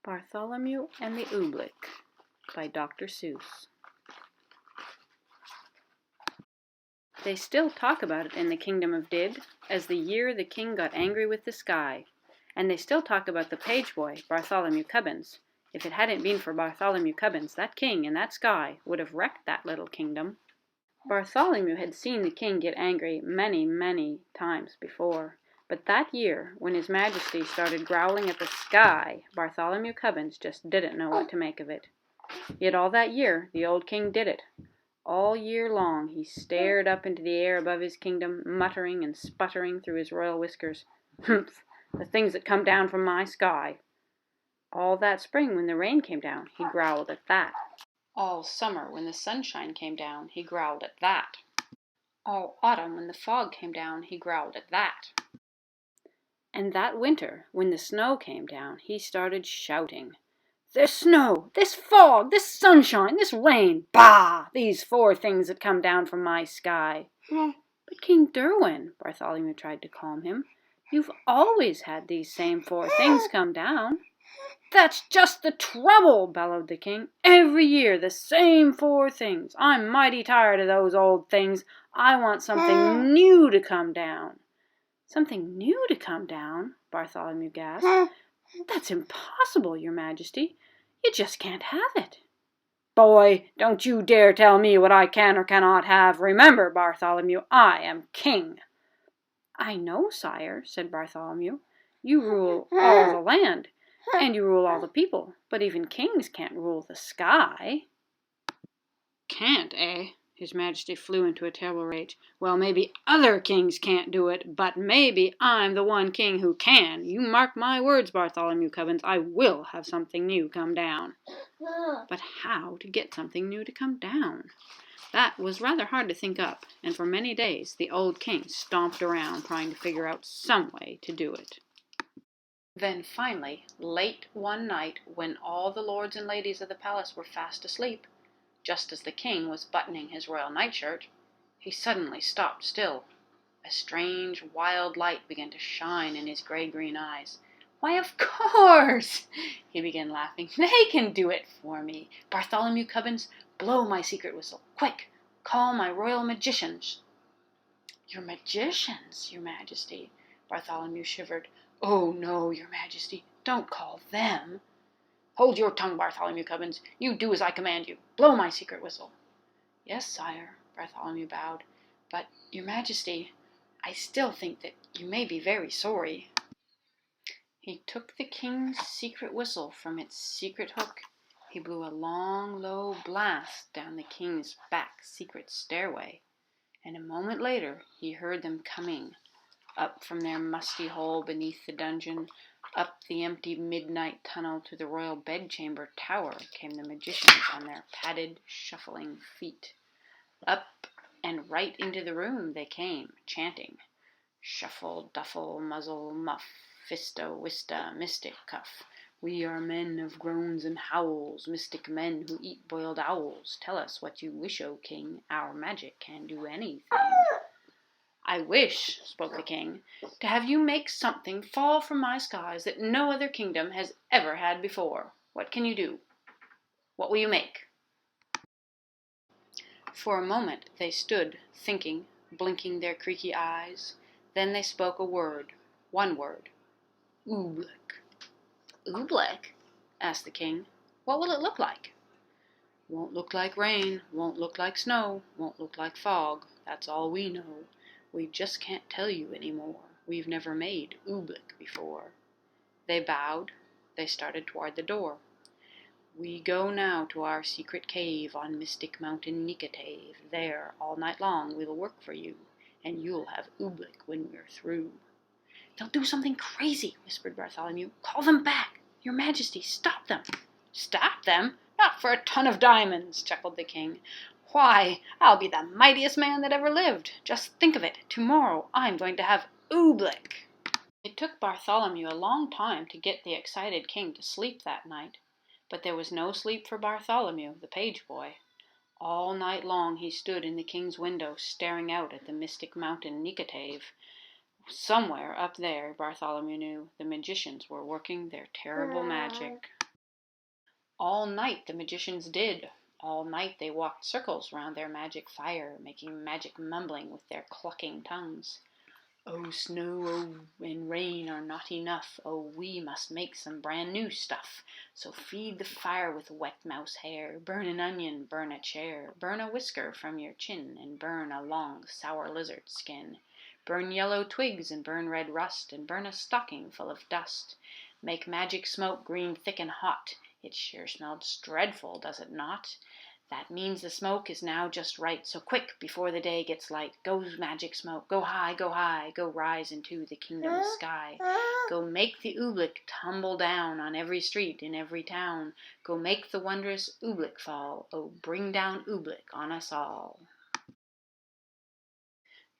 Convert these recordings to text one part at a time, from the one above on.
Bartholomew and the Oobleck by Dr. Seuss. They still talk about it in the kingdom of Dib, as the year the king got angry with the sky. And they still talk about the page boy, Bartholomew Cubbins. If it hadn't been for Bartholomew Cubbins, that king and that sky would have wrecked that little kingdom. Bartholomew had seen the king get angry many, many times before. But that year, when His Majesty started growling at the sky, Bartholomew Cubbins just didn't know what to make of it. Yet all that year, the old king did it. All year long he stared up into the air above his kingdom, muttering and sputtering through his royal whiskers, "Humph! The things that come down from my sky." All that spring when the rain came down, he growled at that. All summer when the sunshine came down, he growled at that. All autumn when the fog came down, he growled at that. And that winter, when the snow came down, he started shouting, "This snow, this fog, this sunshine, this rain, bah! These four things that come down from my sky." "But King Derwin," Bartholomew tried to calm him, "you've always had these same four things come down." "That's just the trouble," bellowed the king. "Every year the same four things. I'm mighty tired of those old things. I want something new to come down." "Something new to come down?" Bartholomew gasped. "That's impossible, Your Majesty. You just can't have it." "Boy, don't you dare tell me what I can or cannot have. Remember, Bartholomew, I am king." "I know, sire," said Bartholomew. "You rule all the land, and you rule all the people, but even kings can't rule the sky." "Can't, eh?" His Majesty flew into a terrible rage. "Well, maybe other kings can't do it, but maybe I'm the one king who can. You mark my words, Bartholomew Cubbins, I will have something new come down." But how to get something new to come down? That was rather hard to think up, and for many days the old king stomped around trying to figure out some way to do it. Then finally, late one night, when all the lords and ladies of the palace were fast asleep, just as the king was buttoning his royal nightshirt, he suddenly stopped still. A strange, wild light began to shine in his gray-green eyes. "Why, of course!" he began laughing. "They can do it for me. Bartholomew Cubbins, blow my secret whistle. Quick! Call my royal magicians." "Your magicians, Your Majesty?" Bartholomew shivered. "Oh, no, Your Majesty, don't call them." "Hold your tongue, Bartholomew Cubbins. You do as I command you. Blow my secret whistle." "Yes, sire," Bartholomew bowed. "But, Your Majesty, I still think that you may be very sorry." He took the king's secret whistle from its secret hook. He blew a long, low blast down the king's back secret stairway, and a moment later he heard them coming. Up from their musty hole beneath the dungeon, up the empty midnight tunnel to the royal bedchamber tower came the magicians on their padded, shuffling feet. Up and right into the room they came, chanting, "Shuffle, duffle, muzzle, muff, fista, wista, mystic cuff. We are men of groans and howls, mystic men who eat boiled owls. Tell us what you wish, O king, our magic can do anything." "I wish," spoke the king, "to have you make something fall from my skies that no other kingdom has ever had before. What can you do? What will you make?" For a moment they stood, thinking, blinking their creaky eyes. Then they spoke a word, one word, "Oobleck." "Oobleck?" asked the king. "What will it look like?" "Won't look like rain, won't look like snow, won't look like fog. That's all we know. We just can't tell you any more. We've never made Oobleck before." They bowed. They started toward the door. "We go now to our secret cave on Mystic Mountain Nicotave. There, all night long, we'll work for you, and you'll have Oobleck when we're through." "They'll do something crazy," whispered Bartholomew. "Call them back. Your Majesty, stop them." "Stop them? Not for a ton of diamonds," chuckled the king. "Why, I'll be the mightiest man that ever lived. Just think of it. Tomorrow I'm going to have Oobleck." It took Bartholomew a long time to get the excited king to sleep that night. But there was no sleep for Bartholomew, the page boy. All night long he stood in the king's window, staring out at the Mystic Mountain Nicotave. Somewhere up there, Bartholomew knew, the magicians were working their terrible magic. All night the magicians did. All night they walked circles round their magic fire, making magic mumbling with their clucking tongues. Oh, snow and rain are not enough. Oh, we must make some brand new stuff. So feed the fire with wet mouse hair. Burn an onion, burn a chair. Burn a whisker from your chin, and burn a long, sour lizard skin. Burn yellow twigs, and burn red rust, and burn a stocking full of dust. Make magic smoke green thick and hot. It sure smells dreadful, does it not? That means the smoke is now just right, so quick, before the day gets light. Go, magic smoke, go high, go rise into the kingdom sky. Go make the Oobleck tumble down on every street in every town. Go make the wondrous Oobleck fall. Oh, bring down Oobleck on us all.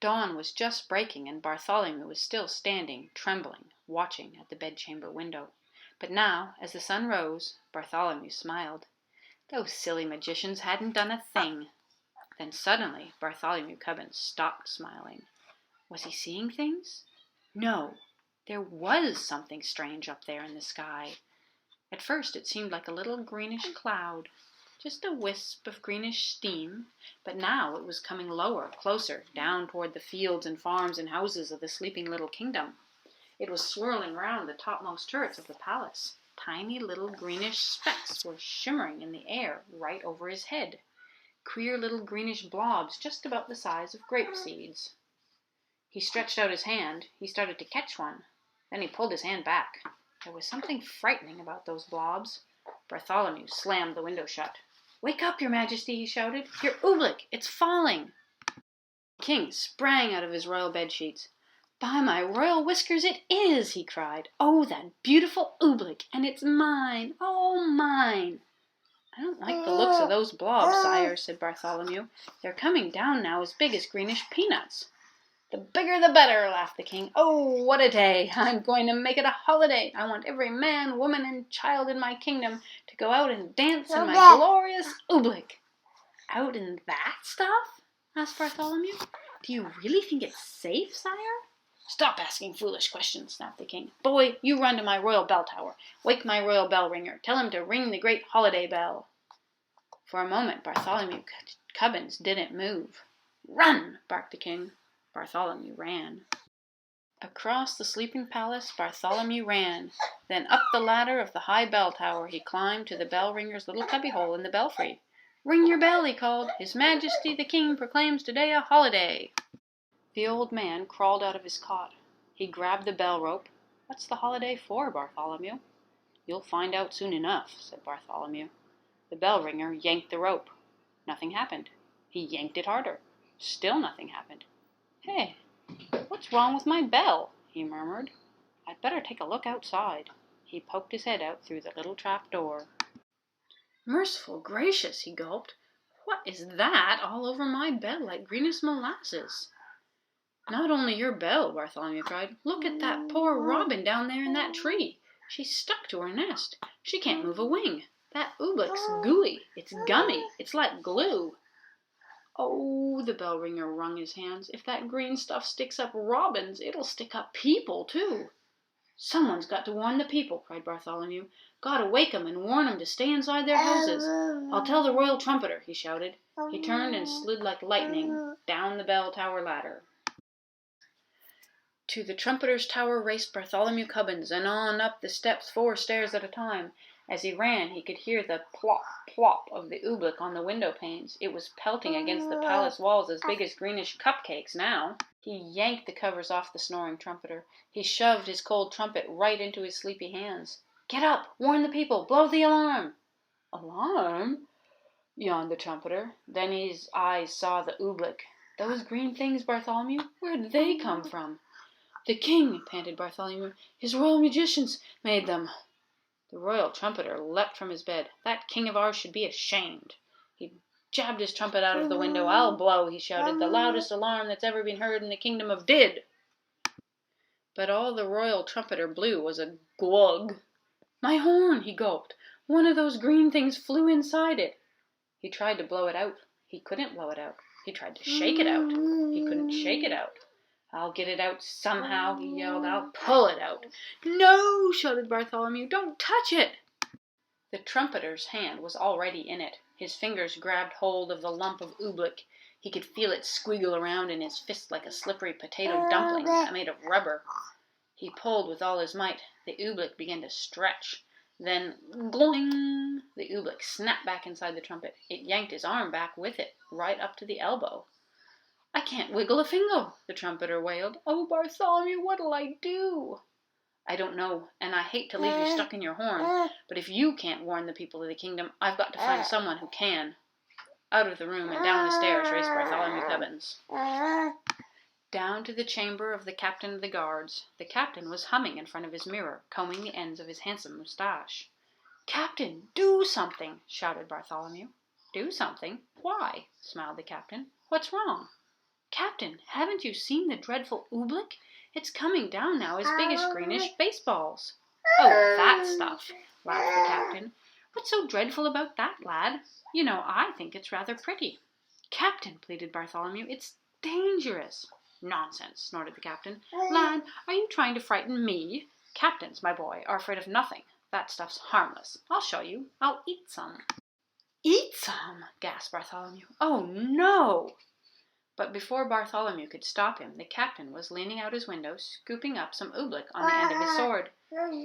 Dawn was just breaking, and Bartholomew was still standing, trembling, watching at the bedchamber window. But now, as the sun rose, Bartholomew smiled. Those silly magicians hadn't done a thing. Then suddenly Bartholomew Cubbins stopped smiling. Was he seeing things? No, there was something strange up there in the sky. At first it seemed like a little greenish cloud, just a wisp of greenish steam, but now it was coming lower, closer, down toward the fields and farms and houses of the sleeping little kingdom. It was swirling round the topmost turrets of the palace. Tiny little greenish specks were shimmering in the air right over his head. Queer little greenish blobs just about the size of grape seeds. He stretched out his hand. He started to catch one. Then he pulled his hand back. There was something frightening about those blobs. Bartholomew slammed the window shut. "Wake up, your majesty," he shouted. "Your Oobleck, it's falling." The king sprang out of his royal bedsheets. "By my royal whiskers, it is!" he cried. "Oh, that beautiful Oobleck, and it's mine! Oh, mine!" "I don't like the looks of those blobs, sire," said Bartholomew. "They're coming down now as big as greenish peanuts." "The bigger the better," laughed the king. "Oh, what a day! I'm going to make it a holiday. I want every man, woman, and child in my kingdom to go out and dance in my glorious Oobleck." "Out in that stuff?" asked Bartholomew. "Do you really think it's safe, sire?" "Stop asking foolish questions," snapped the king. "Boy, you run to my royal bell tower. Wake my royal bell ringer. Tell him to ring the great holiday bell." For a moment Bartholomew Cubbins didn't move. "Run!" barked the king. Bartholomew ran. Across the sleeping palace Bartholomew ran. Then up the ladder of the high bell tower he climbed to the bell ringer's little cubbyhole in the belfry. "Ring your bell," he called. "His Majesty the King proclaims today a holiday." The old man crawled out of his cot. He grabbed the bell rope. "What's the holiday for, Bartholomew?" "You'll find out soon enough," said Bartholomew. The bell ringer yanked the rope. Nothing happened. He yanked it harder. Still nothing happened. "Hey, what's wrong with my bell?" he murmured. "I'd better take a look outside." He poked his head out through the little trap door. "Merciful gracious," he gulped. "What is that all over my bell like greenish molasses?" "Not only your bell," Bartholomew cried. "Look at that poor robin down there in that tree. She's stuck to her nest. She can't move a wing. That Oobleck's gooey. It's gummy. It's like glue." "Oh," the bell ringer wrung his hands. "If that green stuff sticks up robins, it'll stick up people, too." "Someone's got to warn the people," cried Bartholomew. "Gotta wake 'em and warn 'em to stay inside their houses. I'll tell the royal trumpeter," he shouted. He turned and slid like lightning down the bell tower ladder. To the trumpeter's tower raced Bartholomew Cubbins, and on up the steps 4 stairs at a time. As he ran he could hear the plop, plop of the Oobleck on the window panes. It was pelting against the palace walls as big as greenish cupcakes now. He yanked the covers off the snoring trumpeter. He shoved his cold trumpet right into his sleepy hands. "Get up! Warn the people! Blow the alarm!" "Alarm?" yawned the trumpeter. Then his eyes saw the Oobleck. "Those green things, Bartholomew, where'd they come from?" "The king," panted Bartholomew. "His royal magicians made them." The royal trumpeter leapt from his bed. "That king of ours should be ashamed." He jabbed his trumpet out of the window. "I'll blow," he shouted, "the loudest alarm that's ever been heard in the kingdom of Did." But all the royal trumpeter blew was a glug. "My horn!" he gulped. "One of those green things flew inside it." He tried to blow it out. He couldn't blow it out. He tried to shake it out. He couldn't shake it out. "I'll get it out somehow," he yelled. "I'll pull it out." "No!" shouted Bartholomew. "Don't touch it!" The trumpeter's hand was already in it. His fingers grabbed hold of the lump of oobleck. He could feel it squiggle around in his fist like a slippery potato dumpling made of rubber. He pulled with all his might. The oobleck began to stretch. Then, gloing! The oobleck snapped back inside the trumpet. It yanked his arm back with it, right up to the elbow. "I can't wiggle a finger," the trumpeter wailed. "Oh, Bartholomew, what'll I do?" "I don't know, and I hate to leave you stuck in your horn, but if you can't warn the people of the kingdom, I've got to find someone who can." Out of the room and down the stairs raced Bartholomew Cubbins. Down to the chamber of the captain of the guards. The captain was humming in front of his mirror, combing the ends of his handsome moustache. "Captain, do something!" shouted Bartholomew. "Do something? Why?" smiled the captain. "What's wrong?" "Captain, haven't you seen the dreadful oobleck? It's coming down now as big as greenish baseballs." "Oh, that stuff," laughed the captain. "What's so dreadful about that, lad? You know, I think it's rather pretty." "Captain," pleaded Bartholomew, "it's dangerous." "Nonsense," snorted the captain. "Lad, are you trying to frighten me? Captains, my boy, are afraid of nothing. That stuff's harmless. I'll show you. I'll eat some." "Eat some?" gasped Bartholomew. "Oh, no!" But before Bartholomew could stop him, the captain was leaning out his window, scooping up some oobleck on the end of his sword.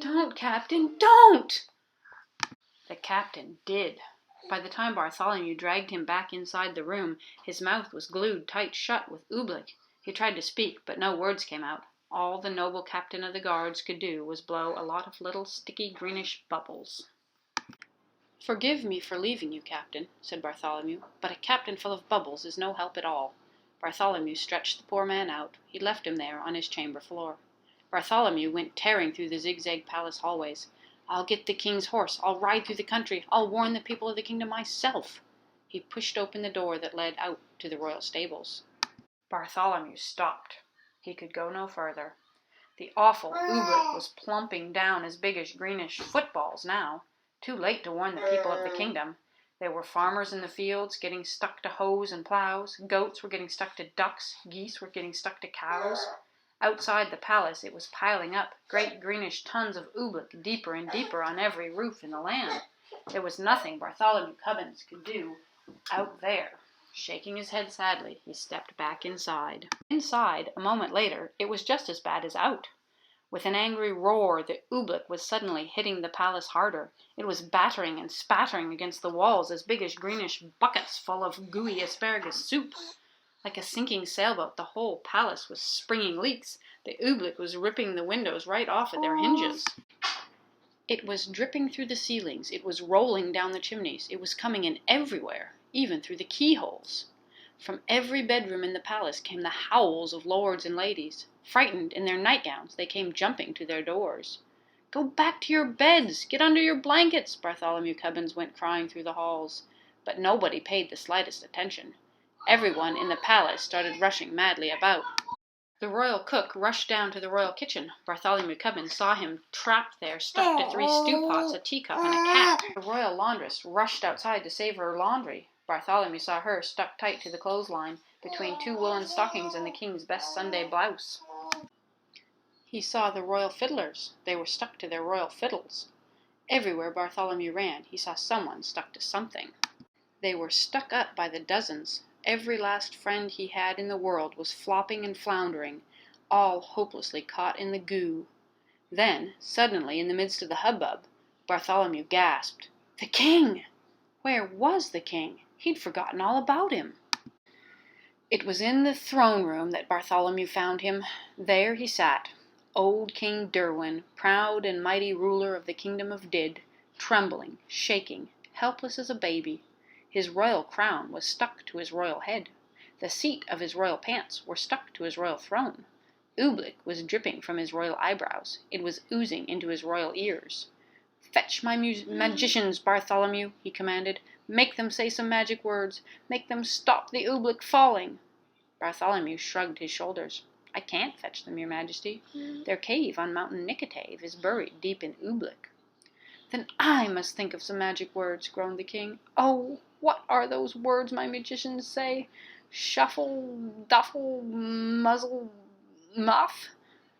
"Don't, Captain, don't!" The captain did. By the time Bartholomew dragged him back inside the room, his mouth was glued tight shut with oobleck. He tried to speak, but no words came out. All the noble captain of the guards could do was blow a lot of little sticky greenish bubbles. "Forgive me for leaving you, Captain," said Bartholomew, "but a captain full of bubbles is no help at all." Bartholomew stretched the poor man out. He left him there on his chamber floor. Bartholomew went tearing through the zigzag palace hallways. "I'll get the king's horse. I'll ride through the country. I'll warn the people of the kingdom myself." He pushed open the door that led out to the royal stables. Bartholomew stopped. He could go no further. The awful oobleck was plumping down as big as greenish footballs now. Too late to warn the people of the kingdom. There were farmers in the fields getting stuck to hoes and plows. Goats were getting stuck to ducks. Geese were getting stuck to cows. Outside the palace it was piling up, great greenish tons of oobleck, deeper and deeper on every roof in the land. There was nothing Bartholomew Cubbins could do out there. Shaking his head sadly, he stepped back inside. Inside, a moment later, it was just as bad as out. With an angry roar, the oobleck was suddenly hitting the palace harder. It was battering and spattering against the walls as big as greenish buckets full of gooey asparagus soup. Like a sinking sailboat, the whole palace was springing leaks. The oobleck was ripping the windows right off at their hinges. It was dripping through the ceilings. It was rolling down the chimneys. It was coming in everywhere, even through the keyholes. From every bedroom in the palace came the howls of lords and ladies. Frightened in their nightgowns, they came jumping to their doors. "Go back to your beds! Get under your blankets!" Bartholomew Cubbins went crying through the halls. But nobody paid the slightest attention. Everyone in the palace started rushing madly about. The royal cook rushed down to the royal kitchen. Bartholomew Cubbins saw him trapped there, stuck to 3 stew pots, a teacup, and a cat. The royal laundress rushed outside to save her laundry. Bartholomew saw her stuck tight to the clothesline, between 2 woolen stockings and the king's best Sunday blouse. He saw the royal fiddlers. They were stuck to their royal fiddles. Everywhere Bartholomew ran, he saw someone stuck to something. They were stuck up by the dozens. Every last friend he had in the world was flopping and floundering, all hopelessly caught in the goo. Then, suddenly, in the midst of the hubbub, Bartholomew gasped, "The king!" Where was the king? He'd forgotten all about him. It was in the throne room that Bartholomew found him. There he sat, old King Derwin, proud and mighty ruler of the kingdom of Did, trembling, shaking, helpless as a baby. His royal crown was stuck to his royal head. The seat of his royal pants were stuck to his royal throne. Oobleck was dripping from his royal eyebrows. It was oozing into his royal ears. "Fetch my magicians, Bartholomew," he commanded. "Make them say some magic words. Make them stop the oobleck falling." Bartholomew shrugged his shoulders. "I can't fetch them, your majesty. Their cave on Mountain Nicotave is buried deep in oobleck." "Then I must think of some magic words," groaned the king. "Oh, what are those words my magicians say? Shuffle, duffle, muzzle, muff?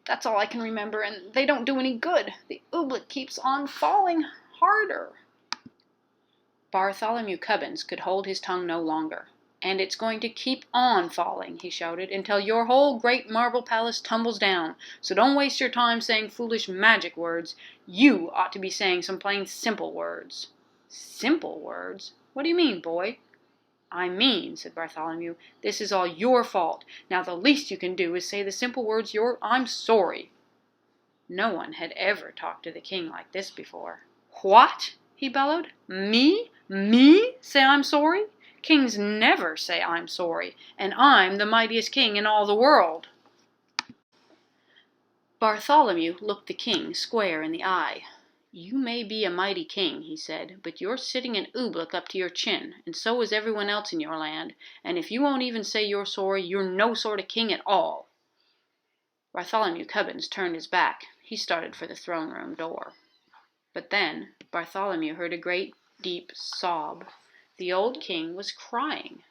That's all I can remember, and they don't do any good. The oobleck keeps on falling harder." Bartholomew Cubbins could hold his tongue no longer. "And it's going to keep on falling," he shouted, "until your whole great marble palace tumbles down. So don't waste your time saying foolish magic words. You ought to be saying some plain simple words." "Simple words? What do you mean, boy?" "I mean," said Bartholomew, "this is all your fault. Now the least you can do is say the simple words I'm sorry." No one had ever talked to the king like this before. "What?" he bellowed. "Me? Me say I'm sorry? Kings never say I'm sorry, and I'm the mightiest king in all the world." Bartholomew looked the king square in the eye. "You may be a mighty king," he said, "but you're sitting in Oobleck up to your chin, and so is everyone else in your land, and if you won't even say you're sorry, you're no sort of king at all." Bartholomew Cubbins turned his back. He started for the throne room door. But then Bartholomew heard a great, deep sob. The old king was crying.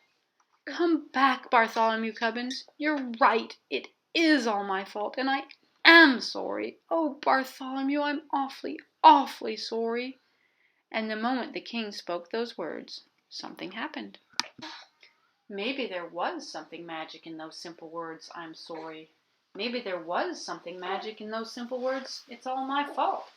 "Come back, Bartholomew Cubbins. You're right. It is all my fault, and I am sorry. Oh, Bartholomew, I'm awfully, awfully sorry." And the moment the king spoke those words, something happened. Maybe there was something magic in those simple words, "I'm sorry." Maybe there was something magic in those simple words, "It's all my fault."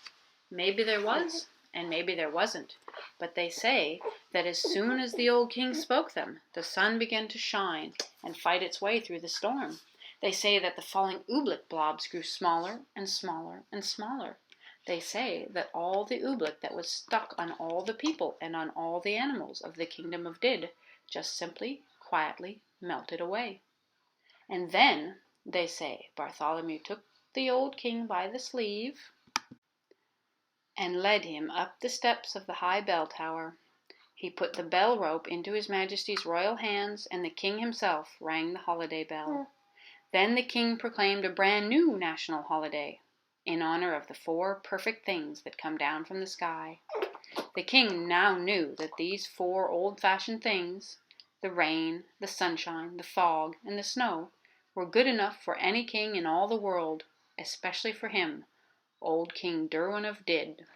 Maybe there was, and maybe there wasn't. But they say that as soon as the old king spoke them, the sun began to shine and fight its way through the storm. They say that the falling oobleck blobs grew smaller and smaller and smaller. They say that all the oobleck that was stuck on all the people and on all the animals of the kingdom of Did just simply, quietly melted away. And then, they say, Bartholomew took the old king by the sleeve and led him up the steps of the high bell tower. He put the bell rope into His Majesty's royal hands, and the king himself rang the holiday bell. Then the king proclaimed a brand new national holiday in honor of the 4 perfect things that come down from the sky. The king now knew that these 4 old-fashioned things, the rain, the sunshine, the fog, and the snow, were good enough for any king in all the world, especially for him, old King Derwin of Did.